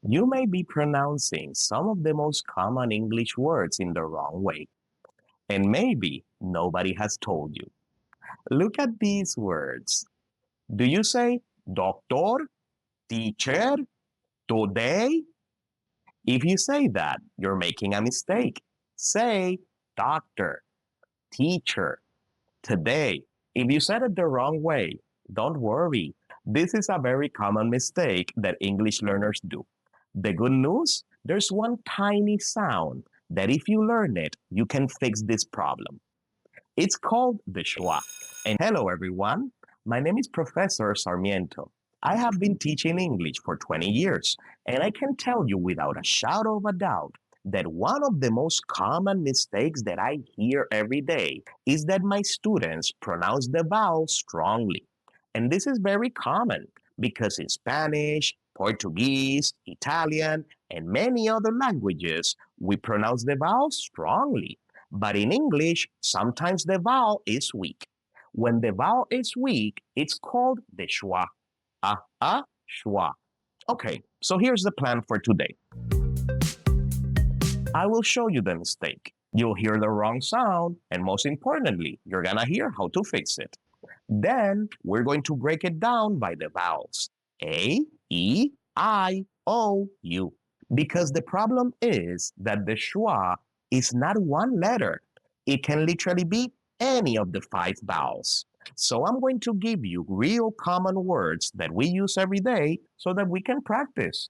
You may be pronouncing some of the most common English words in the wrong way, and maybe nobody has told you. Look at these words. Do you say doctor, teacher, today? If you say that, you're making a mistake. Say doctor, teacher, today. If you said it the wrong way, don't worry. This is a very common mistake that English learners do. The good news, there's one tiny sound that if you learn it, you can fix this problem. It's called the schwa. And hello, everyone. My name is Professor Sarmiento. I have been teaching English for 20 years, and I can tell you without a shadow of a doubt that one of the most common mistakes that I hear every day is that my students pronounce the vowel strongly. And this is very common because in Spanish, Portuguese, Italian, and many other languages, we pronounce the vowel strongly. But in English, sometimes the vowel is weak. When the vowel is weak, it's called the schwa. Schwa. Okay, so here's the plan for today. I will show you the mistake. You'll hear the wrong sound, and most importantly, you're gonna hear how to fix it. Then we're going to break it down by the vowels A, E, I, O, U. Because the problem is that the schwa is not one letter. It can literally be any of the five vowels. So I'm going to give you real common words that we use every day so that we can practice.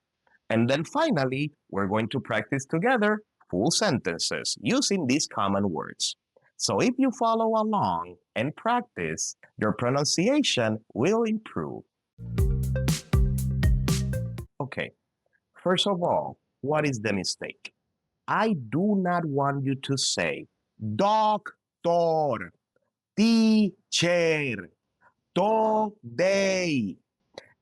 And then finally, we're going to practice together full sentences using these common words. So if you follow along and practice, your pronunciation will improve. Okay, first of all, what is the mistake? I do not want you to say doctor, teacher, today.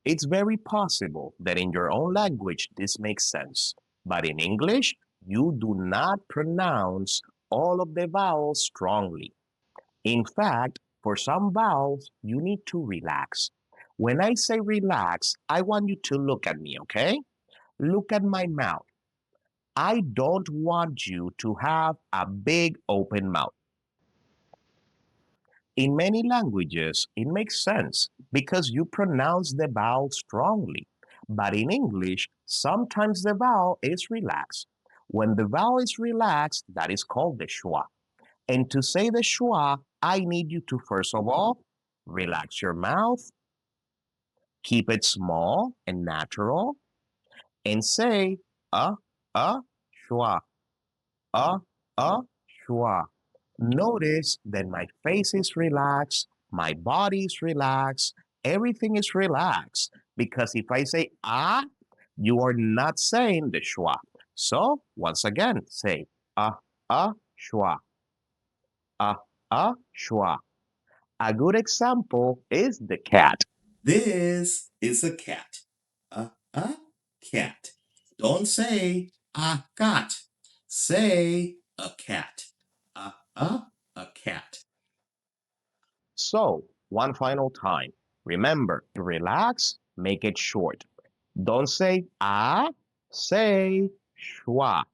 It's very possible that in your own language this makes sense, but in English, you do not pronounce all of the vowels strongly. In fact, for some vowels, you need to relax. When I say relax, I want you to look at me, okay? Look at my mouth. I don't want you to have a big open mouth. In many languages, it makes sense because you pronounce the vowel strongly. But in English, sometimes the vowel is relaxed. When the vowel is relaxed, that is called the schwa. And to say the schwa, I need you to first of all relax your mouth, keep it small and natural, and say schwa, uh, schwa. Notice that my face is relaxed, my body is relaxed, everything is relaxed. Because if I say you are not saying the schwa. So once again, say schwa, uh, schwa. A good example is the cat. This is a cat. A cat. Don't say a cat. Say a cat. A cat. So, one final time. Remember, to relax, make it short. Don't say say schwa.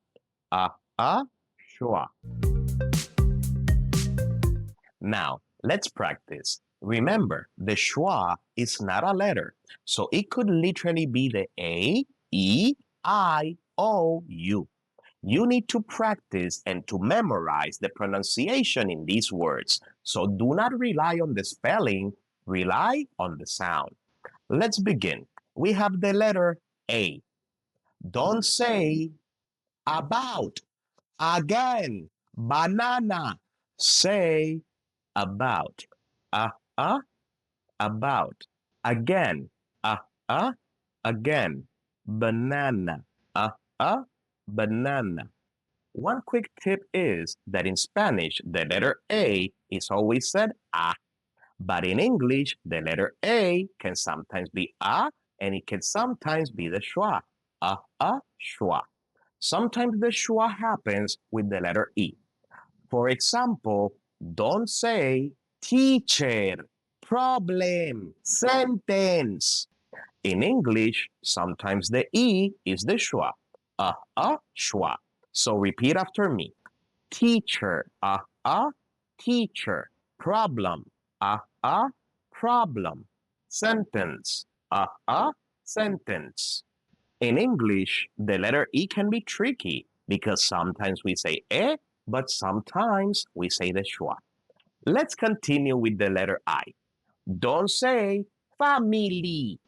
Schwa. Now, let's practice. Remember, the schwa is not a letter, so it could literally be the A, E, I, O, U. You need to practice and to memorize the pronunciation in these words. So do not rely on the spelling, rely on the sound. Let's begin. We have the letter A. Don't say about, again, banana. Say about. Uh, uh, about. Again. Uh, uh, again. Banana. Uh, uh, banana. One quick tip is that in Spanish, the letter A is always said a, but in English, the letter A can sometimes be a, and it can sometimes be the schwa, schwa. Sometimes the schwa happens with the letter E. For example, don't say teacher, problem, sentence. In English, sometimes the E is the schwa. Schwa. So repeat after me. Teacher, teacher. Problem, problem. Sentence, sentence. In English, the letter E can be tricky because sometimes we say but sometimes we say the schwa. Let's continue with the letter I. Don't say family,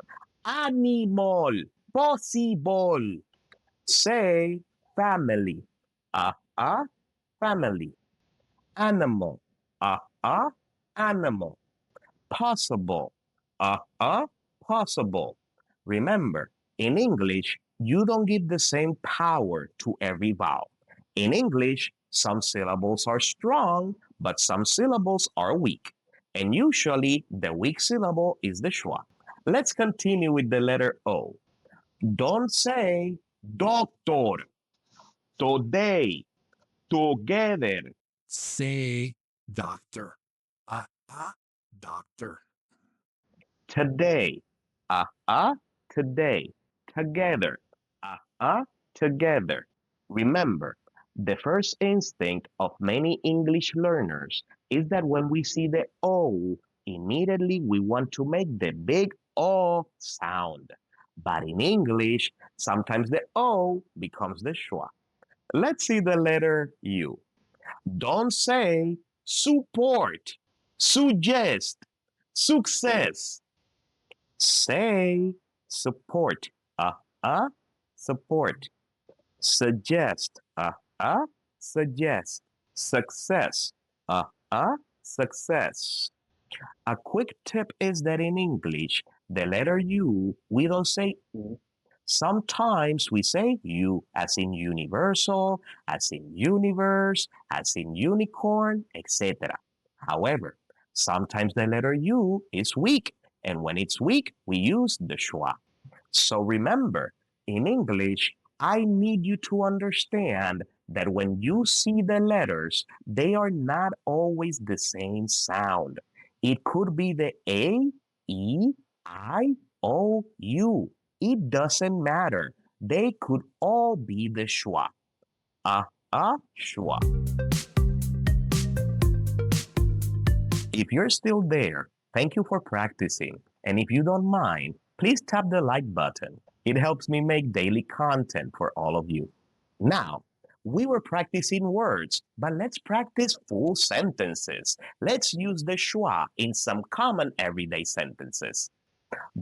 animal, possible. Say family, family. Animal, animal. Possible, possible. Remember, in English, you don't give the same power to every vowel. In English, some syllables are strong, but some syllables are weak. And usually, the weak syllable is the schwa. Let's continue with the letter O. Don't say doctor, today, together. Say doctor. Doctor. Today, today, together, together. Remember, the first instinct of many English learners is that when we see the O, immediately we want to make the big O sound. But in English, sometimes the O becomes the schwa. Let's see the letter U. Don't say support, suggest, success. Say support, support. Suggest, suggest. Success, success. A quick tip is that in English, the letter U, we don't say U. Sometimes we say U as in universal, as in universe, as in unicorn, etc. However, sometimes the letter U is weak, and when it's weak, we use the schwa. So remember, in English, I need you to understand that when you see the letters, they are not always the same sound. It could be the A, E, I, O, U. It doesn't matter. They could all be the schwa. Schwa. If you're still there, thank you for practicing. And if you don't mind, please tap the like button. It helps me make daily content for all of you. Now, we were practicing words, but let's practice full sentences. Let's use the schwa in some common everyday sentences.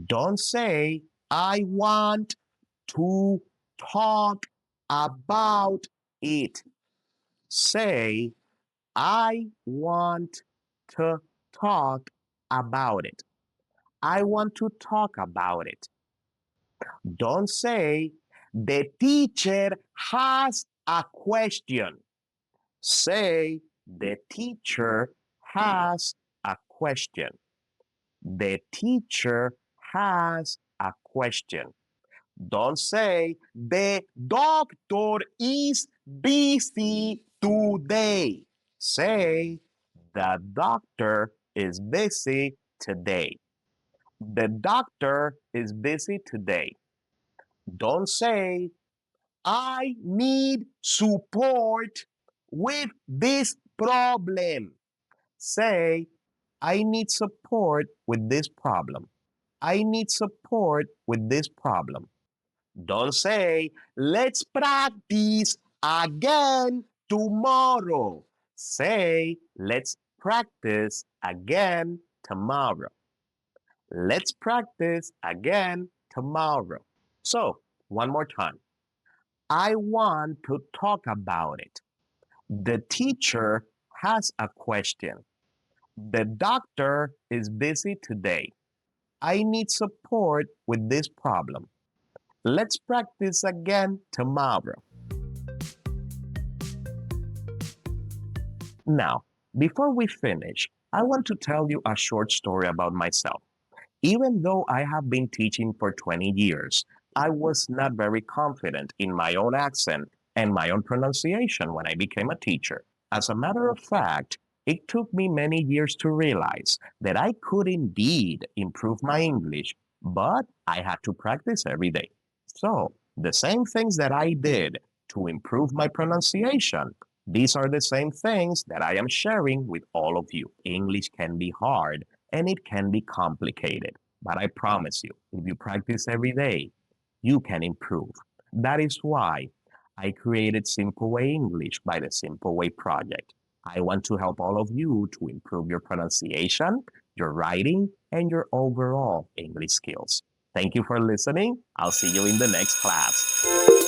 Don't say, I want to talk about it. Say, I want to talk about it. I want to talk about it. Don't say, the teacher has a question. Say, the teacher has a question. The teacher has a question. Don't say, the doctor is busy today. Say, the doctor is busy today. The doctor is busy today. Don't say, I need support with this problem. Say, I need support with this problem. I need support with this problem. Don't say, let's practice again tomorrow. Say, let's practice again tomorrow. Let's practice again tomorrow. So, one more time. I want to talk about it. The teacher has a question. The doctor is busy today. I need support with this problem. Let's practice again tomorrow. Now, before we finish, I want to tell you a short story about myself. Even though I have been teaching for 20 years, I was not very confident in my own accent and my own pronunciation when I became a teacher. As a matter of fact, it took me many years to realize that I could indeed improve my English but I had to practice every day. So, the same things that I did to improve my pronunciation, these are the same things that I am sharing with all of you. English can be hard and it can be complicated, but I promise you, if you practice every day, you can improve. That is why I created Simple Way English by the Simple Way Project. I want to help all of you to improve your pronunciation, your writing, and your overall English skills. Thank you for listening. I'll see you in the next class.